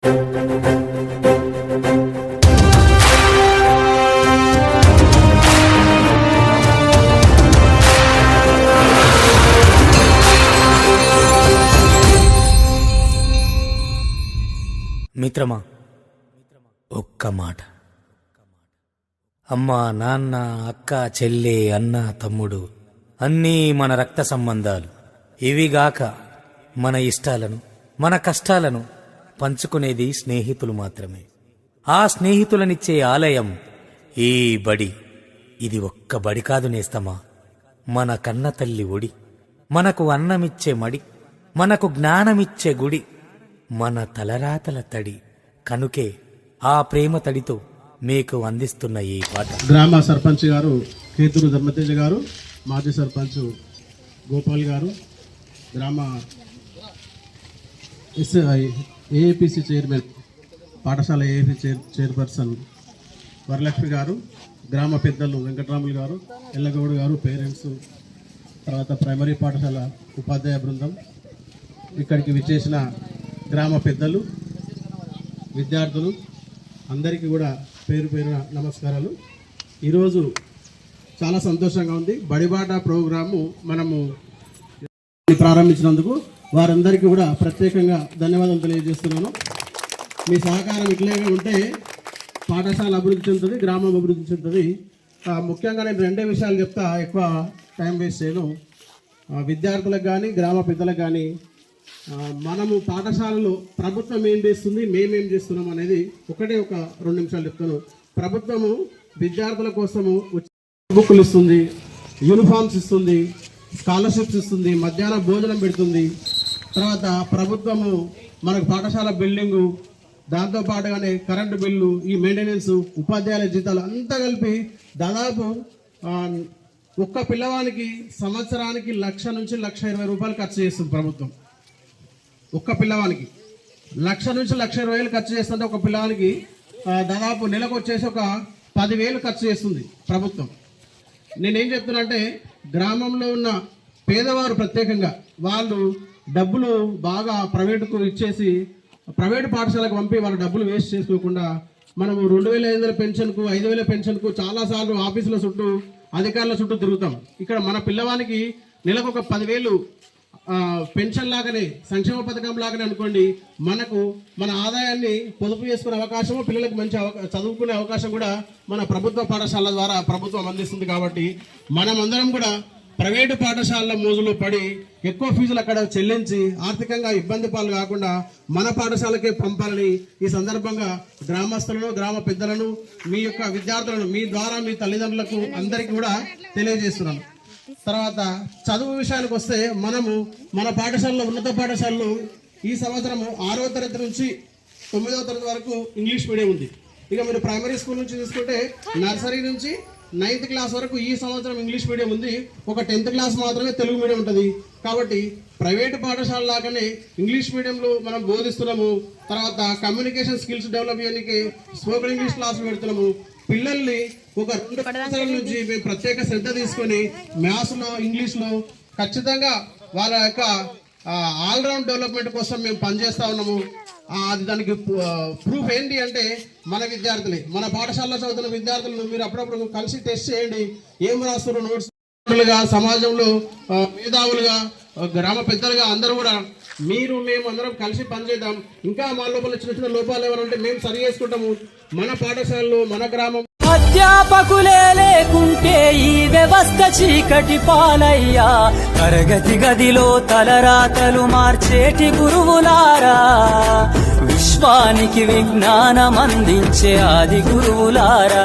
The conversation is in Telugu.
మిత్రమా, ఒక్క మాట. అమ్మ, నాన్న, అక్క, చెల్లె, అన్న, తమ్ముడు అన్నీ మన రక్త సంబంధాలు. ఇవిగాక మన ఇష్టాలను, మన కష్టాలను పంచుకునేది స్నేహితులు మాత్రమే. ఆ స్నేహితులనిచ్చే ఆలయం ఈ బడి. ఇది ఒక్క బడి కాదు నేస్తమా, మన కన్న తల్లి ఒడి. మనకు అన్నమిచ్చే మడి, మనకు జ్ఞానమిచ్చే గుడి, మన తలరాతల తడి. కనుకే ఆ ప్రేమ తడితో మీకు అందిస్తున్న ఈ పాట. గ్రామ సర్పంచ్ గారు కేతురు ధర్మతేజ గారు, మాజీ సర్పంచ్ గోపాల్ గారు, గ్రామ ఏఏపిసి చైర్మన్, పాఠశాల ఏఏపీ చైర్పర్సన్ వరలక్ష్మి గారు, గ్రామ పెద్దలు వెంకటరాములు గారు, ఎల్లగౌడ్ గారు, పేరెంట్స్, తర్వాత ప్రైమరీ పాఠశాల ఉపాధ్యాయ బృందం, ఇక్కడికి విచ్చేసిన గ్రామ పెద్దలు, విద్యార్థులు అందరికీ కూడా పేరు పేరున నమస్కారాలు. ఈరోజు చాలా సంతోషంగా ఉంది. బడిబాట ప్రోగ్రాము మనము ప్రారంభించినందుకు వారందరికీ కూడా ప్రత్యేకంగా ధన్యవాదాలు తెలియజేస్తున్నాను. మీ సహకారం ఇట్లే ఉంటే పాఠశాల అభివృద్ధి చెందుతుంది, గ్రామం అభివృద్ధి చెందుతుంది. ముఖ్యంగా నేను రెండే విషయాలు చెప్తా, ఎక్కువ టైం వేస్ట్ చేయను. విద్యార్థులకు కానీ గ్రామ పెద్దలకు కానీ మనము పాఠశాలలో ప్రభుత్వం ఏం చేస్తుంది, మేమేం చేస్తున్నాం అనేది ఒక 2 నిమిషాలు చెప్తాను. ప్రభుత్వము విద్యార్థుల కోసము బుక్కులు ఇస్తుంది, యూనిఫామ్స్ ఇస్తుంది, స్కాలర్షిప్స్ ఇస్తుంది, మధ్యాహ్నం భోజనం పెడుతుంది. తర్వాత ప్రభుత్వము మనకు పాఠశాల బిల్డింగు, దాంతోపాటుగానే కరెంటు బిల్లు, ఈ మెయింటెనెన్స్, ఉపాధ్యాయుల జీతాలు అంతా కలిపి దాదాపు ఒక్క పిల్లవానికి సంవత్సరానికి 1,00,000 నుంచి 1,20,000 రూపాయలు ఖర్చు చేస్తుంది ప్రభుత్వం. ఒక్క పిల్లవానికి 1,00,000 నుంచి 1,20,000 ఖర్చు చేస్తుంటే ఒక పిల్లవానికి దాదాపు నెలకు వచ్చేసి ఒక 10,000 ఖర్చు చేస్తుంది ప్రభుత్వం. నేనేం చెప్తున్నా, గ్రామంలో ఉన్న పేదవారు ప్రత్యేకంగా వాళ్ళు డబ్బులు బాగా ప్రైవేటుకు ఇచ్చేసి ప్రైవేటు పాఠశాలకు పంపి వాళ్ళ డబ్బులు వేస్ట్ చేసుకోకుండా మనము 2,500 పెన్షన్కు, 5,000 పెన్షన్కు చాలాసార్లు ఆఫీసుల చుట్టూ, అధికారుల చుట్టూ తిరుగుతాం. ఇక్కడ మన పిల్లవానికి నెలకు ఒక 10,000 పెన్షన్ లాగానే, సంక్షేమ పథకం లాగానే అనుకోండి, మనకు మన ఆదాయాన్ని పొదుపు చేసుకునే అవకాశము, పిల్లలకు మంచి చదువుకునే అవకాశం కూడా మన ప్రభుత్వ పాఠశాలల ద్వారా ప్రభుత్వం అందిస్తుంది. కాబట్టి మనమందరం కూడా ప్రైవేటు పాఠశాలల మోజులో పడి ఎక్కువ ఫీజులు అక్కడ చెల్లించి ఆర్థికంగా ఇబ్బంది పాలు కాకుండా మన పాఠశాలకే పంపాలని ఈ సందర్భంగా గ్రామస్తులను, గ్రామ పెద్దలను, మీ యొక్క విద్యార్థులను మీ ద్వారా మీ తల్లిదండ్రులకు అందరికీ కూడా తెలియజేస్తున్నాను. తర్వాత చదువు విషయానికి వస్తే మనము మన పాఠశాలలో, ఉన్నత పాఠశాలలో ఈ సంవత్సరము 6వ తరగతి నుంచి 9వ తరగతి వరకు ఇంగ్లీష్ మీడియం ఉంది. ఇక మీరు ప్రైమరీ స్కూల్ నుంచి తీసుకుంటే నర్సరీ నుంచి 9th క్లాస్ వరకు ఈ సంవత్సరం ఇంగ్లీష్ మీడియం ఉంది. ఒక 10th క్లాస్ మాత్రమే తెలుగు మీడియం ఉంటుంది. కాబట్టి ప్రైవేటు పాఠశాల లాగానే ఇంగ్లీష్ మీడియంలో మనం బోధిస్తున్నాము. తర్వాత కమ్యూనికేషన్ స్కిల్స్ డెవలప్ చేయడానికి స్పోకెన్ ఇంగ్లీష్ క్లాసులు పెడుతున్నాము. పిల్లల్ని ఒక 2 సంవత్సరాల నుంచి మేము ప్రత్యేక శ్రద్ధ తీసుకొని మ్యాథ్స్లో, ఇంగ్లీష్లో ఖచ్చితంగా వాళ్ళ యొక్క ఆల్రౌండ్ డెవలప్మెంట్ కోసం మేము పనిచేస్తూ ఉన్నాము. అది దానికి ప్రూఫ్ ఏంటి అంటే మన విద్యార్థులే, మన పాఠశాలలో చదువుతున్న విద్యార్థులను మీరు అప్పుడప్పుడు కలిసి టెస్ట్ చేయండి. ఏం రాస్తున్నారు నోట్స్. సమాజంలో మేధావులుగా, గ్రామ పెద్దలుగా అందరూ కూడా మీరు మేము అందరం కలిసి పనిచేద్దాం. ఇంకా మా లోపల చిన్న చిన్న లోపాలు ఏమైనా మేము సరి చేసుకుంటాము. మన పాఠశాలలో, మన గ్రామం అధ్యాపకులే లేకుంటే ఈ వ్యవస్థ చీకటి పాలయ్యా. తరగతి గదిలో తలరాతలు మార్చేటి గురువులారా, విశ్వానికి విజ్ఞానం అందించే ఆది గురువులారా.